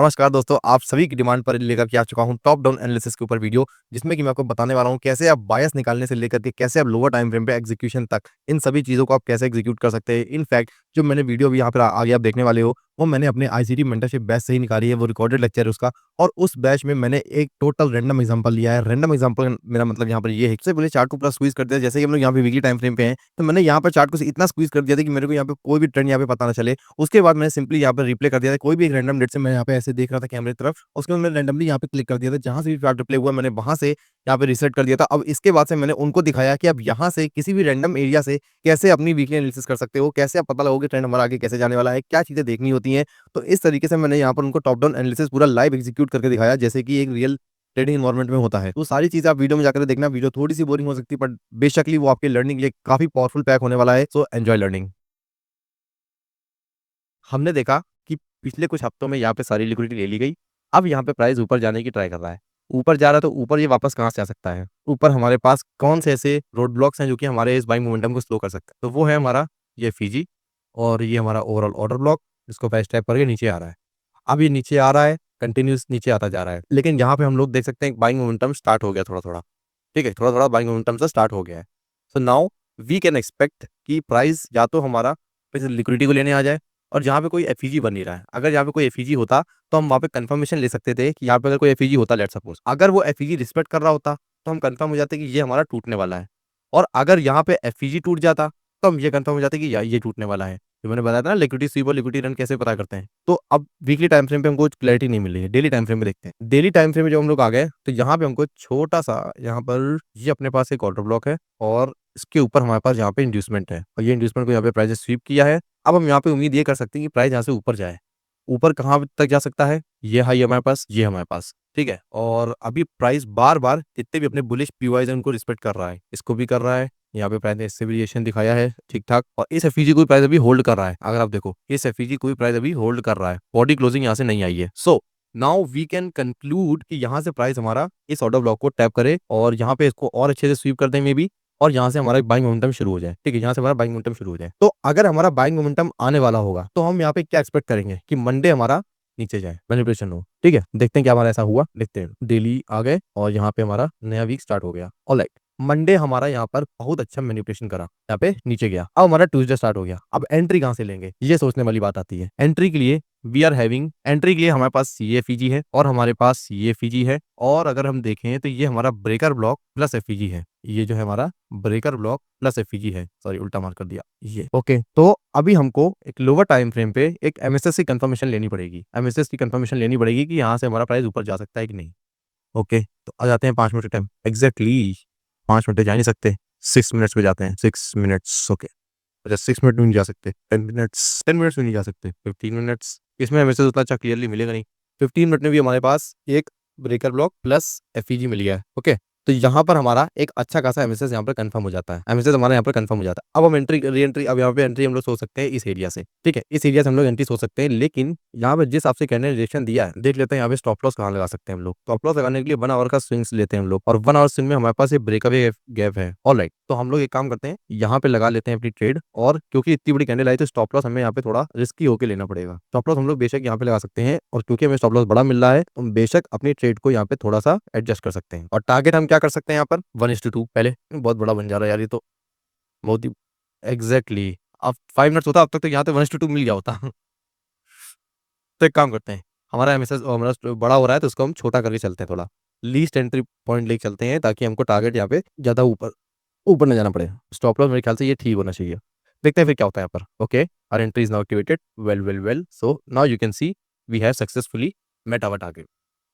नमस्कार दोस्तों, आप सभी की डिमांड पर लेकर के आ चुका हूं टॉप डाउन एनालिसिस के ऊपर वीडियो, जिसमें कि मैं आपको बताने वाला हूं कैसे आप बायस निकालने से लेकर के कैसे आप लोअर टाइम फ्रेम पे एग्जीक्यूशन तक इन सभी चीज़ों को आप कैसे एग्जीक्यूट कर सकते हैं। इनफैक्ट जो मैंने वीडियो अभी यहाँ पर आगे आप देखने वाले हो, वो मैंने अपने आईसीटी मेंटरशिप बैच से ही निकाली है। वो रिकॉर्डेड लेक्चर है उसका, और उस बैच में मैंने एक टोटल रैंडम एग्जांपल लिया है। रैंडम एग्जांपल मेरा मतलब यहाँ पर ये है, सबसे पहले चार्ट को पूरा स्क्वीज कर दिया। जैसे कि हम लोग यहाँ पे वीकली टाइम फ्रेम पे हैं, तो मैंने यहाँ पर चार्ट को इतना स्क्वीज कर दिया था कि मेरे को यहाँ पे कोई भी ट्रेंड यहाँ पे पता ना चले। उसके बाद मैंने सिंपली यहाँ पर रिप्ले कर दिया था। कोई भी एक रैंडम डेट से मैं यहाँ पे ऐसे देख रहा था कैमरे की तरफ, उसके बाद मैंने रैंडमली यहाँ पे क्लिक कर दिया था। जहाँ से भी चार्ट रिप्ले हुआ मैंने वहाँ से यहाँ पे रीसेट कर दिया था। अब इसके बाद से मैंने उनको दिखाया कि आप यहाँ से किसी भी रैंडम एरिया से कैसे अपनी वीकली एनालिसिस कर सकते हो, कैसे आप पता लगाओगे ट्रेंड हमारा आगे कैसे जाने वाला है, क्या चीज़ें देखनी होती हैं। तो इस तरीके से मैंने यहाँ पर उनको टॉप डाउन एनालिसिस पूरा लाइव एग्जीक्यूट करके दिखाया, जैसे कि एक रियल ट्रेडिंग एनवायरनमेंट में होता है। तो सारी चीज़ें आप वीडियो में जाकर देखना। वीडियो थोड़ी-सी बोरिंग हो सकती है, बट बेशकली वो आपके लर्निंग के लिए काफ़ी पावरफुल पैक होने वाला है। So enjoy learning. हमने देखा कि पिछले कुछ हफ्तों में यहाँ पे सारी लिक्विडिटी ले ली गई। अब यहाँ पे प्राइस ऊपर जाने की ट्राई कर रहा है। ऊपर जा रहा है, तो ऊपर ये वापस कहाँ से आ सकता है? ऊपर हमारे पास कौन से ऐसे रोड ब्लॉक्स हैं जो कि हमारे इस बाइंग मोमेंटम को स्लो कर सकते हैं? तो वो है हमारा ये FIGI, और ये हमारा ओवरऑल ऑर्डर ब्लॉक, इसको प्राइस टैप करके नीचे आ रहा है। अब ये नीचे आ रहा है, कंटिन्यूअस नीचे आता जा रहा है। लेकिन यहाँ पे हम लोग देख सकते हैं बाइंग मोमेंटम स्टार्ट हो गया थोड़ा-थोड़ा। ठीक है? थोड़ा-थोड़ा बाइंग मोमेंटम से स्टार्ट हो गया है। So now we can expect कि प्राइस या तो हमारा फिर से लिक्विडिटी को लेने आ जाए, और जहाँ पे कोई FIG बन नहीं रहा है। अगर यहाँ पे कोई FIG होता, तो हम वहाँ पे कन्फर्मेशन ले सकते थे कि यहाँ पे अगर कोई FIG होता, लेट्स सपोज़, अगर वो FIG रिस्पेक्ट कर रहा होता, तो हम कन्फर्म हो जाते कि ये हमारा टूटने वाला है। और अगर यहाँ पे FIG टूट जाता, तो हम ये कन्फर्म हो जाते कि या ये टूटने वाला है। जो मैंने बताया था ना, लिक्विडिटी स्वीप और लिक्विडिटी रन कैसे पता करते हैं। तो अब वीकली टाइम फ्रेम पे हमको क्लैरिटी नहीं मिल रही है, डेली टाइम फ्रेम में देखते हैं। डेली टाइम फ्रेम में जब हम लोग आ गए, तो यहाँ पे हमको छोटा-सा यहाँ पर ये अपने पास एक ऑर्डर ब्लॉक है, और इसके ऊपर हमारे पास यहाँ पे इंड्यूसमेंट है, और ये इंड्यूसमेंट को यहाँ पे प्राइस ने स्वीप किया है। अब हम यहाँ पे उम्मीद ये कर सकते हैं कि प्राइस यहाँ से ऊपर जाए। ऊपर कहाँ तक जा सकता है? ये हाई हमारे पास, ये हमारे पास, ठीक है? और अभी प्राइस बार-बार जितने भी अपने बुलिश पीओआईज़ हैं उनको रिस्पेक्ट कर रहा है। इसको भी कर रहा है, यहाँ पे प्राइस ने इससे वेरिएशन दिखाया है ठीक-ठाक, और इस FIG को भी प्राइस अभी होल्ड कर रहा है। अगर आप देखो, इस FIG को भी प्राइस अभी होल्ड कर रहा है। बॉडी क्लोजिंग यहाँ से नहीं आई है। So now we can conclude कि यहाँ से प्राइस हमारा इस ऑर्डर ब्लॉक को टैप करे, और यहाँ पे इसको और अच्छे से स्वीप कर दें मे बी, और यहाँ से हमारा बाइंग मोमेंटम शुरू हो जाए। ठीक है? यहाँ से हमारा बाइंग मोमेंटम शुरू हो जाए। तो अगर हमारा बाइंग मोमेंटम आने वाला होगा, तो हम यहाँ पे क्या एक्सपेक्ट करेंगे कि मंडे हमारा नीचे जाए, मैनिपुलेशन हो। ठीक है? देखते हैं क्या हमारा ऐसा हुआ, देखते हैं। डेली आ गए, और यहाँ पे हमारा नया वीक स्टार्ट हो गया। ऑलराइट, मंडे हमारा यहाँ पर बहुत अच्छा मैनिपुलेशन करा, यहाँ पे नीचे गया। अब हमारा ट्यूसडे स्टार्ट हो गया। अब एंट्री कहाँ से लेंगे, ये सोचने वाली बात आती है। एंट्री के लिए वी आर हैविंग, एंट्री के लिए हमारे पास ये FIG है, और हमारे पास ये FIG है, और अगर हम देखें तो ये हमारा ब्रेकर ब्लॉक प्लस FIG है। ये जो है हमारा ब्रेकर ब्लॉक प्लस FIG है। सॉरी, उल्टा मार्क कर दिया ये। ओके, तो अभी हमको एक लोअर टाइम फ्रेम पे एक MSS की कंफर्मेशन लेनी पड़ेगी। MSS की कंफर्मेशन लेनी पड़ेगी कि यहाँ से हमारा प्राइस ऊपर जा सकता है कि नहीं। ओके, तो आ जाते हैं 5 मिनट के टाइम। एग्जैक्टली 5 मिनट जा नहीं सकते, 6 मिनट्स पे जाते हैं। 6 मिनट्स, ओके। अच्छा, 6 मिनट में नहीं जा सकते, 10 मिनट्स में नहीं जा सकते, 15 मिनट्स। इसमें मैसेज उतना अच्छा क्लियरली मिलेगा नहीं। 15 मिनट में भी हमारे पास एक ब्रेकर ब्लॉक प्लस FIG मिल गया है। ओके, तो यहाँ पर हमारा एक अच्छा खासा MSS यहाँ पर कंफर्म हो जाता है। MSS हमारा यहाँ पर कंफर्म हो जाता है। अब हम एंट्री री एंट्री, अब यहाँ पे एंट्री हम लोग सोच सकते हैं इस एरिया से। ठीक है? इस एरिया से हम लोग एंट्री सोच सकते हैं, लेकिन यहाँ पे जिस हिसाब से कैंडिडेशन दिया है, देख लेते हैं यहाँ पे स्टॉप लॉस कहाँ लगा सकते हैं हम लोग। स्टॉप लॉस लगाने के लिए 1 आवर का स्विंग्स लेते हैं हम लोग, और 1 आवर स्विंग में हमारे पास ये ब्रेकअवे गैप है। ऑलराइट, तो हम लोग एक काम करते हैं, यहाँ पे लगा लेते हैं अपनी ट्रेड, और क्योंकि इतनी बड़ी कैंडल आई, तो स्टॉप लॉस हमें यहाँ पे थोड़ा रिस्की होके लेना पड़ेगा। स्टॉप लॉस हम लोग बेशक यहाँ पे लगा सकते हैं, और क्योंकि हमें स्टॉप लॉस बड़ा मिल रहा है, तो हम बेशक अपनी ट्रेड को यहाँ पे थोड़ा सा एडजस्ट कर सकते हैं। और टारगेट हम क्या कर सकते हैं यहाँ पर? 1:2। पहले बहुत बड़ा बन जा रहा है यार ये तो, बहुत ही। एग्जैक्टली, अब 5 मिनट्स होता, अब तक तो यहाँ पे 1:2 मिल गया होता। तो एक काम करते हैं, हमारा MSS हमारा बड़ा हो रहा है, तो उसको हम छोटा करके चलते हैं थोड़ा। लीस्ट एंट्री पॉइंट लेके चलते हैं, ताकि हमको टारगेट यहाँ पे ज़्यादा ऊपर ऊपर ना जाना पड़े। स्टॉप लॉस मेरे ख्याल से ये ठीक होना चाहिए। देखते हैं फिर क्या होता है यहाँ पर। Okay, our entry is now activated. Well, so now you can see we have successfully met our target,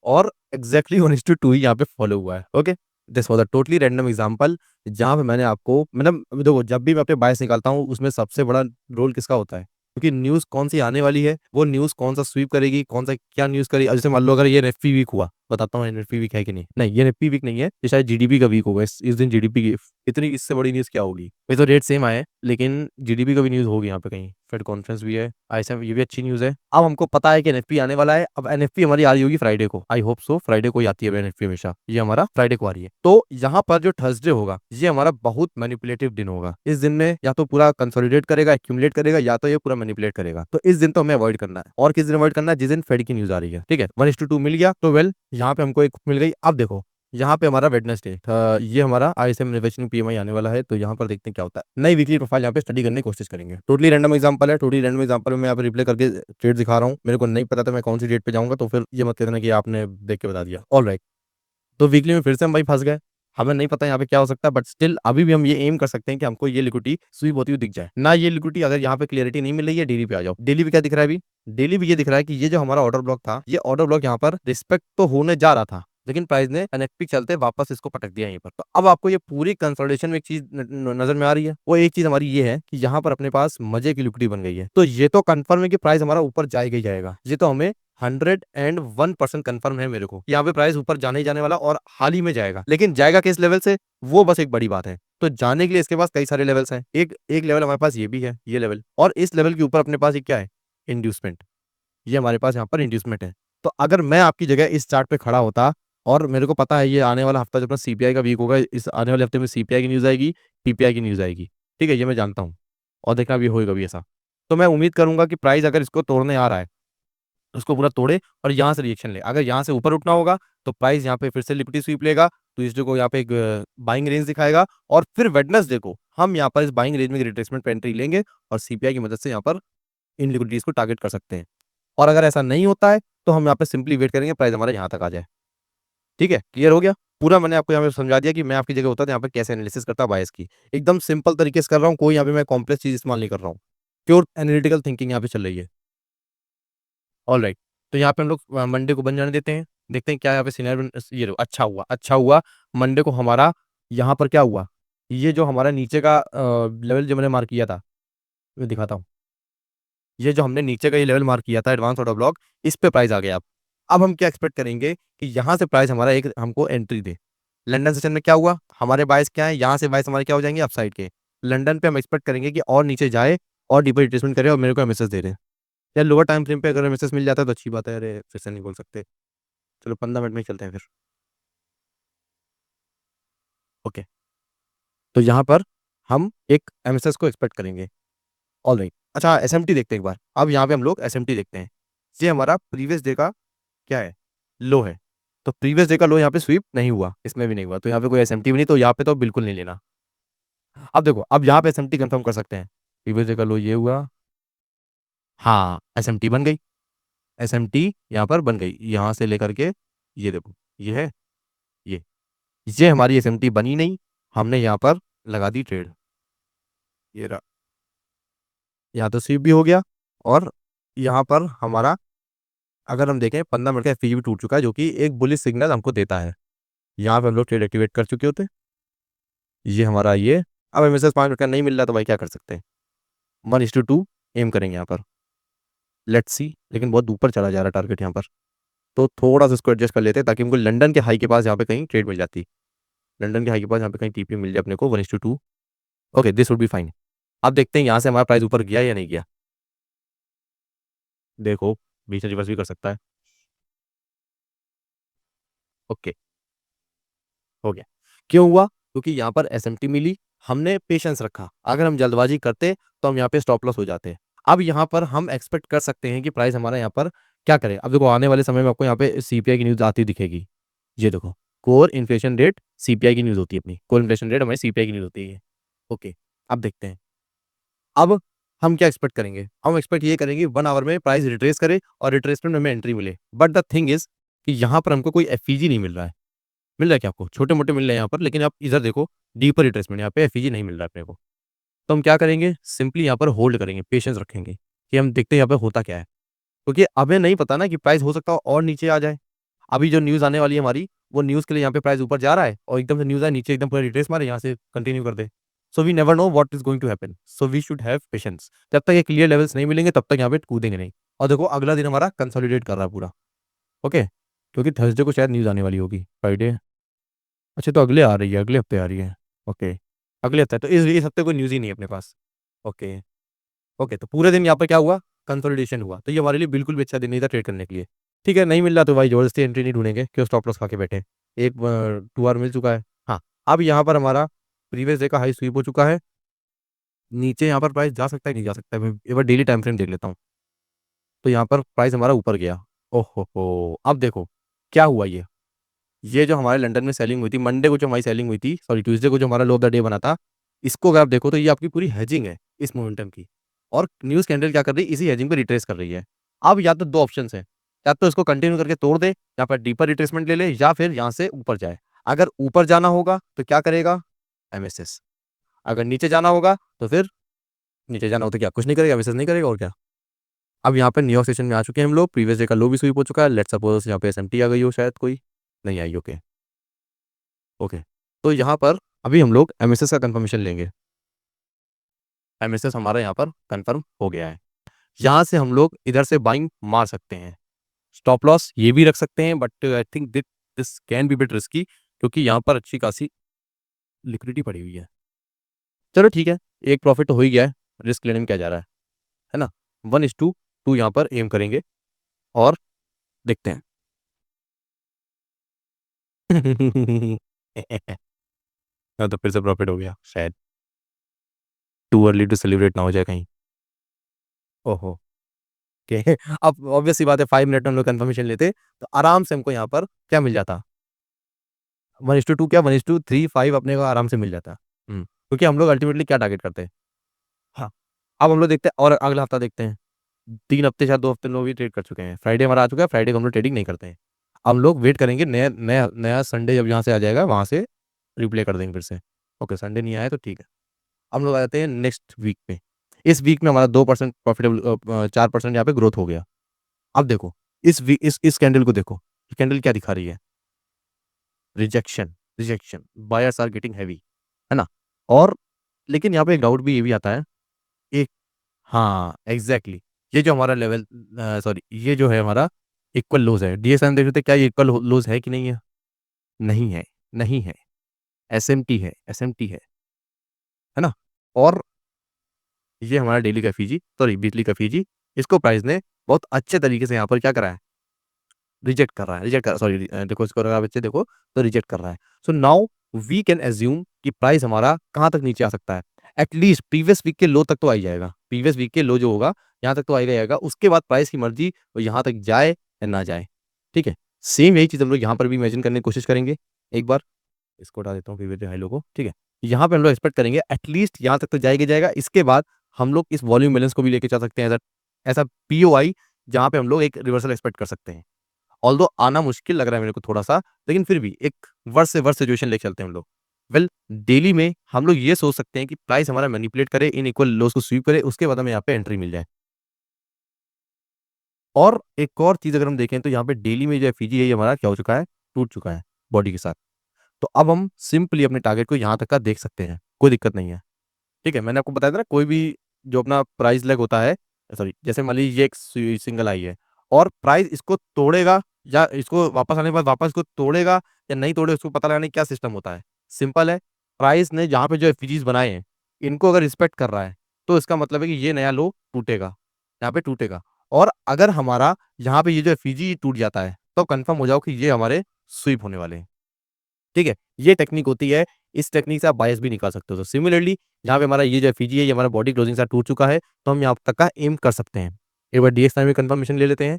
और एग्जैक्टली 1:2 ही यहाँ पे फॉलो हुआ है। Okay, this was a totally random example, जहाँ पे मैंने आपको, मतलब देखो, जब भी मैं अपने बायस निकालता हूँ, उसमें सबसे बड़ा रोल किसका होता है? क्योंकि न्यूज़ कौन सी आने वाली है, वो न्यूज़ कौन सा स्वीप करेगी, कौन सा क्या न्यूज़ करेगी। जैसे मान लो अगर ये एफपी वीक हुआ, बताता हूँ एनएफपी वीक है कि नहीं। नहीं, ये एनएफपी वीक नहीं है, ये शायद जीडीपी का वीक होगा। इस दिन जीडीपी की इतनी इससे बड़ी न्यूज़ क्या होगी। ये तो रेट सेम आए हैं, लेकिन जीडीपी का भी न्यूज़ होगी यहाँ पे कहीं। फेड कॉन्फ्रेंस भी है, आईएसएम, ये भी अच्छी न्यूज़ है। अब हमको पता है कि एनएफपी आने वाला है। अब एनएफपी हमारी आ रही होगी फ्राइडे को, आई होप सो। फ्राइडे को ही आती है एनएफपी हमेशा, ये हमारा फ्राइडे को आ रही है। तो यहाँ पर जो थर्सडे होगा, ये हमारा बहुत मैनिपुलेटिव दिन होगा। इस दिन में या तो पूरा कंसोलिडेट करेगा, एक्यूमुलेट करेगा, या तो ये पूरा मैनिपुलेट करेगा। तो इस दिन तो हमें अवॉइड करना है। और किस दिन अवॉइड करना है? जिस दिन फेड की न्यूज़ आ रही है, ठीक है। 1:2 मिल गया तो वेल, यहाँ पे हमको एक मिल गई। अब देखो यहाँ पे हमारा वेडनेसडे, ये हमारा आईएसएम मैन्युफैक्चरिंग पीएमआई आने वाला है। तो यहाँ पर देखते हैं क्या होता है। नई वीकली प्रोफाइल यहाँ पे स्टडी करने की कोशिश करेंगे। टोटली रैंडम एग्जांपल है, टोटली रैंडम एग्जांपल में मैं यहाँ पे रिप्ले करके ट्रेड दिखा रहा हूँ। मेरे को नहीं पता था मैं कौन सी डेट पे जाऊंगा, तो फिर ये मत कहना कि आपने देख के बता दिया। ऑलराइट, तो वीकली में फिर से हम भाई फंस गए। हमें नहीं पता यहाँ पे क्या हो सकता है, बट स्टिल अभी भी हम ये एम कर सकते हैं कि हमको ये लिक्विडिटी स्वीप होती हुई दिख जाए ना। ये लिक्विडिटी अगर यहाँ पे क्लियरिटी नहीं मिल रही है, डेली पे आ जाओ। डेली पे क्या दिख रहा है अभी? डेली पे ये दिख रहा है कि ये जो हमारा ऑर्डर ब्लॉक था, ये ऑर्डर ब्लॉक यहाँ पर रिस्पेक्ट तो होने जा रहा था, लेकिन प्राइस ने एनएफपी चलते वापस इसको पटक दिया यहीं पर। तो अब आपको ये पूरी कंसोलिडेशन में एक चीज नजर में आ रही है। वो एक चीज हमारी ये है कि यहाँ पर अपने पास मजे की लिक्विडिटी बन गई है। तो ये तो कंफर्म है कि प्राइस हमारा ऊपर जाएगा ही जाएगा। ये तो हमें 101% कंफर्म है मेरे को, यहाँ पे प्राइस ऊपर जाने ही जाने वाला, और हाल ही में जाएगा। लेकिन जाएगा किस लेवल से, वो बस एक बड़ी बात है। तो जाने के लिए इसके पास कई सारे लेवल्स हैं। एक एक लेवल हमारे पास ये भी है, ये लेवल, और इस लेवल के ऊपर अपने पास ये क्या है? इंड्यूसमेंट। ये हमारे पास यहाँ पर इंड्यूसमेंट है। तो अगर मैं आपकी जगह इस चार्ट पे खड़ा होता, और मेरे को पता है ये आने वाला हफ्ता जो अपना सीपीआई का वीक होगा, इस आने वाले हफ्ते में सीपीआई की न्यूज़ आएगी, पीपीआई की न्यूज़ आएगी, ठीक है, ये मैं जानता हूँ। और देखना भी होएगा भी ऐसा। तो मैं उम्मीद करूंगा कि प्राइस अगर इसको तोड़ने आ रहा है, उसको पूरा तोड़े और यहाँ से रिएक्शन ले। अगर यहाँ से ऊपर उठना होगा तो प्राइस यहाँ पे फिर से लिक्विडिटी स्वीप लेगा, ट्यूसडे को यहाँ पे एक बाइंग रेंज दिखाएगा, और फिर वेडनेसडे को हम यहाँ पर इस बाइंग रेंज में रिट्रेसमेंट पे एंट्री लेंगे, और सीपीआई की मदद से यहाँ पर इन लिक्विडिटीज को टारगेट कर सकते हैं। और अगर ऐसा नहीं होता है तो हम यहाँ पे सिंपली वेट करेंगे प्राइस हमारे यहाँ तक आ जाए। ठीक है, क्लियर हो गया? पूरा मैंने आपको यहाँ पे समझा दिया कि मैं आपकी जगह होता तो यहाँ पे कैसे एनालिसिस करता बायस की। एकदम सिंपल तरीके से कर रहा हूँ, कोई यहाँ पे मैं कॉम्प्लेक्स चीज इस्तेमाल नहीं कर रहा हूँ। प्योर एनालिटिकल थिंकिंग यहाँ पे चल रही है। ऑल राइट, तो यहाँ पे हम लोग मंडे को बन जाने देते हैं। देखते हैं क्या यहाँ पे सिनेरियो। ये देखो, अच्छा हुआ, अच्छा हुआ। मंडे को हमारा यहाँ पर क्या हुआ, ये जो हमारा नीचे का लेवल जो मैंने मार्क किया था, मैं दिखाता हूँ। ये जो हमने नीचे का ये लेवल मार्क किया था एडवांस ऑर्डर ब्लॉक, इस पे प्राइस आ गया। अब हम क्या एक्सपेक्ट करेंगे कि यहाँ से प्राइस हमारा एक हमको एंट्री दे। लंदन सेशन में क्या हुआ, हमारे बायस क्या है, यहाँ से बायस हमारे क्या हो जाएंगे, अपसाइड के। लंदन पे हम एक्सपेक्ट करेंगे कि और नीचे जाए और डीपर रिट्रेसमेंट करे और मेरे को एमएसएस दे रहे हैं। यार लोअर टाइम फ्रेम पे अगर एमएसएस मिल जाता है तो अच्छी बात है। अरे फिर से नहीं बोल सकते, चलो 15 मिनट में ही चलते हैं फिर। ओके, तो यहाँ पर हम एक एमएसएस को एक्सपेक्ट करेंगे। ऑल राइट, अच्छा एसएमटी देखते हैं एक बार। अब यहाँ पे हम लोग एसएमटी देखते हैं। ये हमारा प्रीवियस डे का क्या है, लो है। तो प्रीवियस डे का लो यहाँ पे स्वीप नहीं हुआ, इसमें भी नहीं हुआ, तो यहाँ पे कोई एसएमटी भी नहीं, तो यहाँ पे तो बिल्कुल नहीं लेना। अब देखो, अब यहाँ पे एसएमटी कंफर्म कर सकते हैं। प्रीवियस डे का लो ये हुआ, हाँ एसएमटी बन गई। एसएमटी यहाँ पर बन गई, यहाँ से लेकर के ये देखो, ये है, ये ये हमारी एसएमटी बनी नहीं, हमने यहाँ पर लगा दी ट्रेड। ये रहा, यहाँ तो स्वीप भी हो गया, और यहाँ पर हमारा अगर हम देखें 15 मिनट का एफपीजी भी टूट चुका है, जो कि एक बुलिश सिग्नल हमको देता है। यहाँ पे हम लोग ट्रेड एक्टिवेट कर चुके होते। ये हमारा ये, अब एमएसएस 5 मिनट का नहीं मिल रहा तो भाई क्या कर सकते हैं, 1:2 एम करेंगे यहाँ पर। लेट्स सी, लेकिन बहुत ऊपर चला जा रहा है टारगेट यहाँ पर, तो थोड़ा सा इसको एडजस्ट कर लेते हैं ताकि हमको लंदन के हाई के पास यहाँ पे कहीं ट्रेड मिल जाती। लंदन के हाई के पास यहाँ पे कहीं टीपी मिल जाए अपने को 1:2। Okay, this would be fine. अब देखते हैं यहाँ से हमारा प्राइस ऊपर गया या नहीं गया। देखो, बीच में रिवर्स भी कर सकता है। ओके, हो गया। क्यों हुआ? क्योंकि यहाँ पर एसएमटी मिली, हमने पेशेंस रखा। अगर हम जल्दबाजी करते तो हम यहाँ पे स्टॉप लॉस हो जाते। अब यहाँ पर हम एक्सपेक्ट कर सकते हैं कि प्राइस हमारा यहाँ पर क्या करे। अब देखो, आने वाले समय में आपको यहाँ पे सीपीआई की न्यूज़ आती दिखेगी। ये देखो, कोर इन्फ्लेशन रेट सीपीआई की न्यूज़ होती है अपनी, कोर इन्फ्लेशन रेट हमारी सीपीआई की न्यूज़ होती है। ओके, अब देखते हैं। अब हम क्या एक्सपेक्ट करेंगे, हम एक्सपेक्ट ये करेंगे 1 आवर में प्राइस रिट्रेस करे और रिट्रेसमेंट में हमें एंट्री मिले। बट द थिंग इज कि यहाँ पर हमको कोई एफईजी नहीं मिल रहा है। मिल रहा है क्या आपको? छोटे मोटे मिल रहे हैं यहाँ पर, लेकिन आप इधर देखो, डीपर रिट्रेसमेंट यहाँ पे एफईजी नहीं मिल रहा है अपने को। तो हम क्या करेंगे, सिंपली यहाँ पर होल्ड करेंगे, पेशेंस रखेंगे कि हम देखते हैं यहाँ पे होता क्या है। क्योंकि हमें नहीं पता ना कि प्राइस हो सकता है और नीचे आ जाए। अभी जो न्यूज़ आने वाली है हमारी, वो न्यूज़ के लिए यहाँ पे प्राइस ऊपर जा रहा है और एकदम से न्यूज़ आए नीचे एकदम पूरा रिट्रेस मारे, यहाँ से कंटिन्यू कर दे। So we never know what is going to happen, so we should have patience. जब तक ये क्लियर लेवल्स नहीं मिलेंगे तब तक यहाँ पे कूदेंगे नहीं। और देखो, अगला दिन हमारा कंसोलिडेट कर रहा है पूरा। ओके, क्योंकि थर्सडे को शायद न्यूज़ आने वाली होगी। फ्राइडे, अच्छा तो अगले आ रही है, अगले हफ्ते आ रही है। ओके, अगले हफ्ते, तो इस हफ्ते कोई न्यूज़ ही नहीं है अपने पास। ओके। ओके, तो पूरे दिन यहाँ पर क्या हुआ, कंसोलिडेशन हुआ, तो ये हमारे लिए बिल्कुल भी अच्छा दिन नहीं था ट्रेड करने के लिए। ठीक है, नहीं मिल रहा तो भाई ज़बरदस्ती एंट्री नहीं ढूंढेंगे, क्यों स्टॉप लॉस खा के बैठे। एक 2 आवर मिल चुका है। हाँ, अब यहाँ पर हमारा प्रीवियस डे का हाई स्वीप हो चुका है। नीचे यहाँ पर प्राइस जा सकता है, नहीं जा सकता है, मैं एक बार डेली टाइम फ्रेम देख लेता हूँ। तो यहाँ पर प्राइस हमारा ऊपर गया। ओहो हो, अब देखो क्या हुआ। ये जो हमारे लंदन में सेलिंग हुई थी मंडे को, जो हमारी सेलिंग हुई थी, सॉरी ट्यूसडे को, जो हमारा लो ऑफ द डे बना था, इसको अगर आप देखो तो ये आपकी पूरी हेजिंग है इस मोमेंटम की। और न्यूज़ कैंडल क्या कर रही है, इसी हेजिंग पे रिट्रेस कर रही है। अब या तो दो ऑप्शन है, या तो इसको कंटिन्यू करके तोड़ दे, यहाँ पर डीपर रिट्रेसमेंट ले ले, या फिर यहाँ से ऊपर जाए। अगर ऊपर जाना होगा तो क्या करेगा, एमएसएस। अगर नीचे जाना होगा तो फिर नीचे जाना हो तो क्या, कुछ नहीं करेगा, एमएसएस नहीं करेगा, और क्या। अब यहाँ पे न्यूयॉर्क सेशन में आ चुके हैं हम लोग, प्रीवियस डे का लो भी स्वीप हो चुका है। लेट्स सपोज यहाँ पे एसएमटी आ गई हो, शायद कोई नहीं आई। ओके। ओके, तो यहाँ पर अभी हम लोग एमएसएस का कंफर्मेशन लेंगे। एमएसएस हमारा यहाँ पर कंफर्म हो गया है। यहाँ से हम लोग इधर से बाइंग मार सकते हैं। स्टॉप लॉस ये भी रख सकते हैं, but I think this can be bit risky, क्योंकि यहाँ पर अच्छी खासी लिक्विडिटी पड़ी हुई है। चलो ठीक है, एक प्रॉफिट तो हो ही गया है, रिस्क लेने में क्या जा रहा है ना। 1:2 यहाँ पर एम करेंगे और देखते हैं। हाँ, तो फिर से प्रॉफिट हो गया शायद। टू अर्ली टू सेलिब्रेट ना हो जाए कहीं। ओहो, के अब ऑब्वियस सी बात है, 5 मिनट में हम लोग कंफर्मेशन लेते तो आराम से हमको यहाँ पर क्या मिल जाता, 1:2 क्या, 1:3 5 अपने को आराम से मिल जाता। क्योंकि हम लोग अल्टीमेटली क्या टारगेट करते हैं। हाँ, अब हम लोग देखते हैं और अगला हफ्ता देखते हैं। 3 हफ्ते शायद 2 हफ्ते लोग भी ट्रेड कर चुके हैं। फ्राइडे हमारा आ चुका है, फ्राइडे को हम लोग ट्रेडिंग नहीं करते हैं। हम लोग वेट करेंगे, नया नया नया संडे जब यहाँ से आ जाएगा, वहाँ से रिप्ले कर देंगे फिर से। ओके, संडे नहीं आया तो ठीक है। हम लोग आ जाते हैं नेक्स्ट वीक पे। इस वीक में हमारा 2% प्रॉफिटेबल, 4% यहाँ पे ग्रोथ हो गया। अब देखो, इस कैंडल को देखो, ये कैंडल क्या दिखा रही है, rejection. Rejection, buyers are getting heavy, है ना। और लेकिन यहाँ पे एक डाउट भी ये भी आता है, एक, हाँ एग्जैक्टली, ये जो हमारा लेवल, सॉरी, ये जो है हमारा इक्वल लोज है, डीएसएम देख रहे थे क्या, ये इक्वल लोज है कि नहीं है। नहीं है, नहीं है, एसएमटी है, एसएमटी है ना। और ये हमारा डेली का फीजी, सॉरी वीकली का फीजी, इसको प्राइस ने बहुत अच्छे तरीके से यहाँ पर क्या करा है, रिजेक्ट कर रहा है, रिजेक्ट कर, सॉरी देखो इसको अगर आप बच्चे देखो तो रिजेक्ट कर रहा है। So now we can assume कि प्राइस हमारा कहाँ तक नीचे आ सकता है। एटलीस्ट प्रीवियस वीक के लो तक तो आ ही जाएगा, प्रीवियस वीक के लो जो होगा यहाँ तक तो आ ही जाएगा। उसके बाद प्राइस की मर्जी वो यहाँ तक जाए या ना जाए। ठीक है, सेम यही चीज़ हम लोग यहाँ पर भी इमेजिन करने की कोशिश करेंगे। एक बार इसको हटा देता हूँ प्रीवियस हाई लो को। ठीक है, यहाँ पे हम लोग एक्सपेक्ट करेंगे एटलीस्ट यहाँ तक तो जाएगा जाएगा। इसके बाद हम लोग इस वॉल्यूम बैलेंस को भी लेके चल सकते हैं, ऐसा ऐसा पीओआई, जहाँ पे हम लोग एक रिवर्सल एक्सपेक्ट कर सकते हैं। ऑल्दो आना मुश्किल लग रहा है मेरे को थोड़ा सा, लेकिन फिर भी एक वर्स्ट से वर्स्ट सिचुएशन लेके चलते हैं हम लोग। वेल, डेली में हम लोग ये सोच सकते हैं कि प्राइस हमारा मैनिपुलेट करे, इन इक्वल लोस को स्वीप करे, उसके बाद हमें यहाँ पे एंट्री मिल जाए। और एक और चीज अगर हम देखें तो यहाँ पे डेली में जो एफईजी है ये हमारा क्या हो चुका है, टूट चुका है बॉडी के साथ। तो अब हम सिंपली अपने टारगेट को यहाँ तक का देख सकते हैं, कोई दिक्कत नहीं है। ठीक है, मैंने आपको बताया था ना, कोई भी जो अपना प्राइस लेग होता है, सॉरी जैसे मान लीजिए ये एक सिंगल आई है और प्राइस इसको तोड़ेगा, या इसको वापस आने के बाद वापस इसको तोड़ेगा या नहीं तोड़े, उसको पता लगाने का क्या सिस्टम होता है। सिंपल है, प्राइस ने जहाँ पे जो एफजीज बनाए हैं इनको अगर रिस्पेक्ट कर रहा है तो इसका मतलब है कि ये नया लो टूटेगा, यहाँ पे टूटेगा। और अगर हमारा यहाँ पे ये जो एफजी टूट जाता है तो कंफर्म हो जाओ कि ये हमारे स्वीप होने वाले हैं। ठीक है, ये टेक्निक होती है, इस टेक्निक से आप बायस भी निकाल सकते हो। तो सिमिलरली यहाँ पे हमारा ये जो एफईजी है ये हमारा बॉडी क्लोजिंग से टूट चुका है, तो हम यहाँ तक का एम कर सकते हैं। एक बार डीएक्सवाई में कंफर्मेशन ले लेते हैं।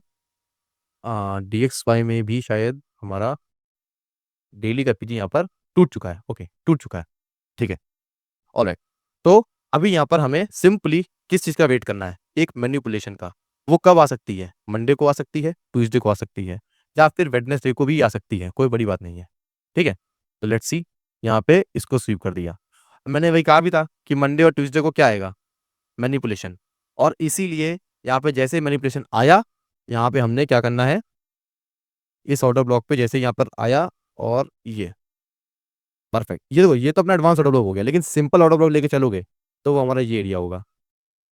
डीएक्सवाई में भी शायद हमारा डेली का एफईजी यहाँ पर टूट चुका है। ओके, टूट चुका है। ठीक है, ऑलराइट। तो अभी यहाँ पर हमें सिंपली किस चीज़ का वेट करना है, एक मैनिपुलेशन का। वो कब आ सकती है, मंडे को आ सकती है, ट्यूसडे को आ सकती है, या फिर वेडनेसडे को भी आ सकती है, कोई बड़ी बात नहीं है। ठीक है, तो लेट्स सी, यहाँ पे इसको स्वीप कर दिया। मैंने वही कहा भी था कि मंडे और ट्यूसडे को क्या आएगा, मैनिपुलेशन। और इसीलिए यहाँ पे जैसे मैनिपुलेशन आया, यहाँ पे हमने क्या करना है, इस ऑर्डर ब्लॉक पे जैसे यहाँ पर आया, और ये परफेक्ट, ये देखो ये तो अपना एडवांस ऑर्डर ब्लॉक हो गया, लेकिन सिंपल ऑर्डर ब्लॉक लेके चलोगे तो वो हमारा ये एरिया होगा।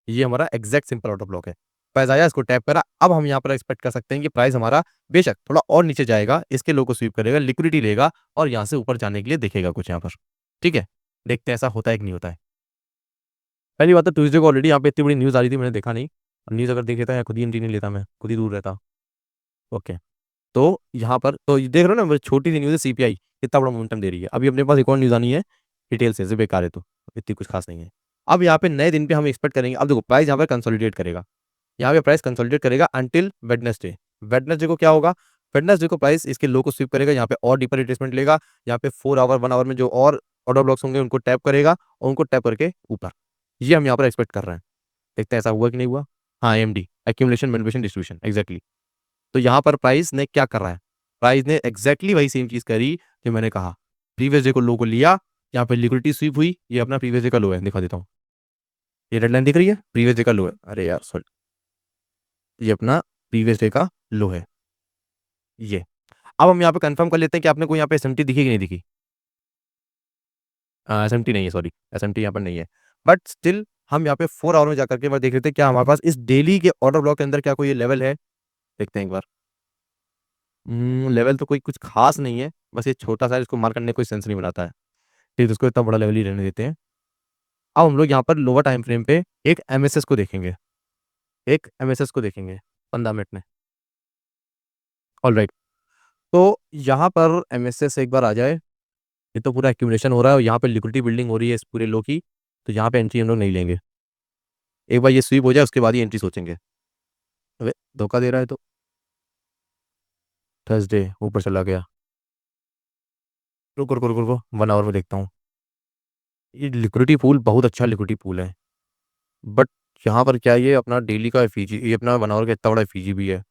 ये हमारा एग्जैक्ट सिंपल ऑर्डर ब्लॉक है। प्राइस आया, इसको टैप करा, अब हम यहाँ पर एक्सपेक्ट कर सकते हैं कि प्राइस हमारा बेशक थोड़ा और नीचे जाएगा, इसके लो को स्वीप करेगा, लिक्विडिटी लेगा और यहाँ से ऊपर जाने के लिए देखेगा कुछ यहाँ पर। ठीक है, देखते हैं ऐसा होता है कि नहीं होता है। पहली बात तो ट्यूसडे को ऑलरेडी यहाँ पे इतनी बड़ी न्यूज़ आ रही थी, मैंने देखा नहीं। न्यूज़ अगर देख लेता या खुद ही एंट्री नहीं लेता, मैं खुद ही दूर रहता। ओके, तो यहाँ पर तो ये देख रहे हो ना, छोटी सी न्यूज़ है, सीपीआई इतना बड़ा मोमेंटम दे रही है। अभी अपने पास एक और न्यूज़ आनी है, रिटेल से बेकार है, तो इतनी कुछ खास नहीं है। अब यहाँ पे नए दिन पे हम एक्सपेक्ट करेंगे, अब देखो प्राइस यहाँ पे कंसोलिडेट करेगा, यहाँ पे प्राइस कंसोलिडेट करेगा अंटिल वेडनेसडे। वेडनेसडे को क्या होगा, वेडनेसडे को प्राइस इसके लो को स्वीप करेगा, यहाँ पे और डीपर रिट्रेसमेंट लेगा, यहाँ पे 4 आवर 1 आवर में जो और ऑर्डर ब्लॉक्स होंगे उनको टैप करेगा और उनको टैप करके ऊपर, ये हम यहाँ पर एक्सपेक्ट कर रहे हैं। देखते हैं ऐसा हुआ कि नहीं हुआ। हाँ, AMD accumulation manipulation distribution exactly. तो यहाँ पर प्राइस ने क्या कर रहा है, प्राइस ने एग्जैक्टली वही सेम चीज करी जो मैंने कहा। प्रीवियस डे को लो को लिया, यहाँ पे लिक्विडिटी स्वीप हुई, ये अपना प्रीवियस डे का लो है, दिखा देता हूँ। ये रेड लाइन दिख रही है, प्रीवियस डे का लो है, अरे यार सॉरी, ये अपना प्रीवियस डे का लो है ये। अब हम यहाँ पे कंफर्म कर लेते हैं कि आपने कोई यहाँ पे एसएमटी दिखी कि नहीं दिखी। एसएमटी नहीं है, सॉरी, एसएमटी यहाँ पर नहीं है, बट स्टिल हम यहाँ पे 4 आवर में जाकर के एक बार देख लेते हैं क्या हमारे पास इस डेली के ऑर्डर ब्लॉक के अंदर क्या कोई लेवल है। देखते हैं एक बार। लेवल तो कोई कुछ खास नहीं है, बस ये छोटा सा, इसको मार करने कोई सेंस नहीं बनाता है। ठीक है, उसको इतना बड़ा लेवल ही रहने देते हैं। अब हम लोग यहाँ पर लोअर टाइम फ्रेम पे एक एमएसएस को देखेंगे, एक एमएसएस को देखेंगे 15 मिनट में। ऑलराइट, तो यहाँ पर एमएसएस एक बार आ जाए, ये तो पूरा एक्यूमुलेशन हो रहा है और यहाँ पे लिक्विडिटी बिल्डिंग हो रही है इस पूरे लो की, तो यहाँ पे एंट्री हम लोग नहीं लेंगे। एक बार ये स्वीप हो जाए उसके बाद ही एंट्री सोचेंगे। अबे धोखा दे रहा है तो। थर्सडे ऊपर चला गया, रुको रुको रुको रुको, 1 आवर में देखता हूँ। ये लिक्विडिटी पूल बहुत अच्छा लिक्विडिटी पूल है, बट यहाँ पर क्या, ये अपना डेली का एफईजी, ये अपना 1 आवर का इतना बड़ा एफईजी भी है।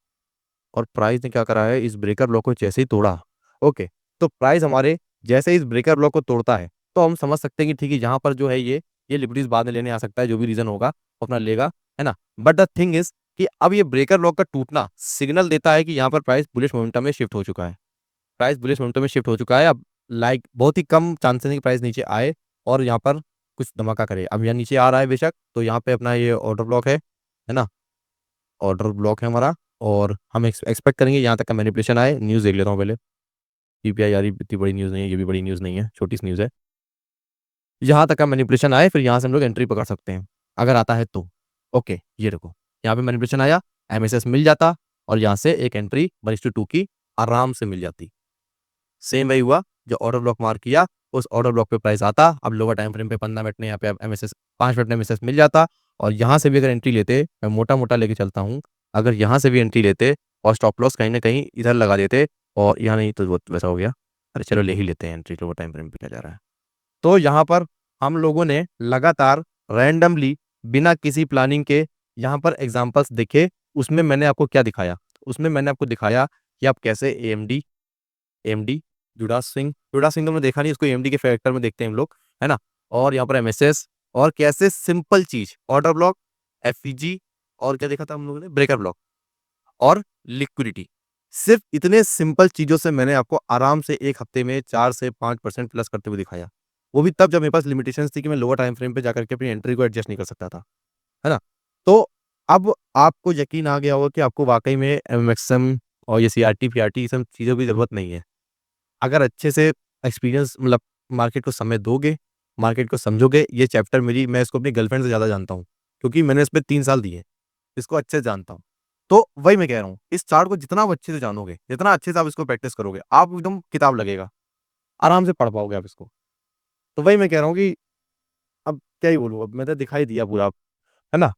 और प्राइस ने क्या करा है, इस ब्रेकर ब्लॉक को जैसे ही तोड़ा, ओके, तो प्राइस हमारे जैसे ही इस ब्रेकर ब्लॉक को तोड़ता है तो हम समझ सकते हैं कि ठीक है, यहाँ पर जो है ये लिक्विडिटीज बाद में लेने आ सकता है, जो भी रीजन होगा वो अपना लेगा, है ना। बट द थिंग इज कि अब ये ब्रेकर ब्लॉक का टूटना सिग्नल देता है कि यहाँ पर प्राइस बुलिश मोमेंटम में शिफ्ट हो चुका है। प्राइस बुलिश मोमेंटम में शिफ्ट हो चुका है। अब लाइक बहुत ही कम चांसेस है कि प्राइस नीचे आए और यहाँ पर कुछ धमाका करे। अब यहाँ नीचे आ रहा है बेशक, तो यहाँ पे अपना ये ऑर्डर ब्लॉक है ना, ऑर्डर ब्लॉक है हमारा, और हम एक्सपेक्ट करेंगे यहाँ तक का मैनिपुलेशन आए। न्यूज़ देख लेता हूँ पहले। पीपीआई आ रही, इतनी बड़ी न्यूज़ नहीं है, ये भी बड़ी न्यूज़ नहीं है, छोटी सी न्यूज़ है। यहाँ तक का मैनिपुलेशन आए, फिर यहाँ से हम लोग एंट्री पकड़ सकते हैं अगर आता है तो। ओके, ये देखो यहाँ पे मैनिपुलेशन आया, एमएसएस मिल जाता और यहाँ से एक एंट्री 1:2 की आराम से मिल जाती। सेम वही हुआ, जो ऑर्डर ब्लॉक मार्क किया उस ऑर्डर ब्लॉक पे प्राइस आता। अब लोअर टाइम फ्रेम पे 15 मिनट में यहाँ पे एमएसएस, 5 मिनट में एमएसएस मिल जाता और यहाँ से भी अगर एंट्री लेते, मैं मोटा मोटा लेके चलता हूँ, अगर यहाँ से भी एंट्री लेते और स्टॉप लॉस कहीं ना कहीं इधर लगा देते, और यहाँ नहीं तो वो वैसा हो गया। अरे चलो ले ही लेते हैं एंट्री, लोअर टाइम फ्रेम पे क्या जा रहा है। तो यहाँ पर हम लोगों ने लगातार रैंडमली बिना किसी प्लानिंग के यहाँ पर एग्जांपल्स देखे। उसमें मैंने आपको क्या दिखाया, उसमें मैंने आपको दिखाया कि आप कैसे एएमडी, एएमडी जुड़ा सिंह तो हमने देखा नहीं, उसको एएमडी के फैक्टर में देखते हैं हम लोग, है ना। और यहाँ पर एमएसएस, और कैसे सिंपल चीज ऑर्डर ब्लॉक, एफईजी, और क्या देखा था हम लोगों ने, ब्रेकर ब्लॉक और लिक्विडिटी। सिर्फ इतने सिंपल चीजों से मैंने आपको आराम से एक हफ्ते में 4 से 5% प्लस करते हुए दिखाया। वो भी तब जब मेरे पास लिमिटेशंस थी कि मैं लोअर टाइम फ्रेम पे जाकर के अपनी एंट्री को एडजस्ट नहीं कर सकता था, है ना। तो अब आपको यकीन आ गया होगा कि आपको वाकई में एमएक्सएम और ये सीआरटी पीआरटी सब चीज़ों की जरूरत नहीं है। अगर अच्छे से एक्सपीरियंस, मतलब मार्केट को समय दोगे, मार्केट को समझोगे। ये चैप्टर मेरी, मैं इसको अपनी गर्लफ्रेंड से ज़्यादा जानता हूँ, क्योंकि मैंने इस पे 3 साल दिए, इसको अच्छे से जानता हूँ। तो वही मैं कह रहा हूँ, इस चार्ट को जितना आप अच्छे से जानोगे, जितना अच्छे से आप इसको प्रैक्टिस करोगे, आप एकदम किताब लगेगा, आराम से पढ़ पाओगे आप इसको। तो वही मैं कह रहा हूँ कि अब क्या ही बोलूँ, अब मैं तो दिखाई दिया पूरा, है ना।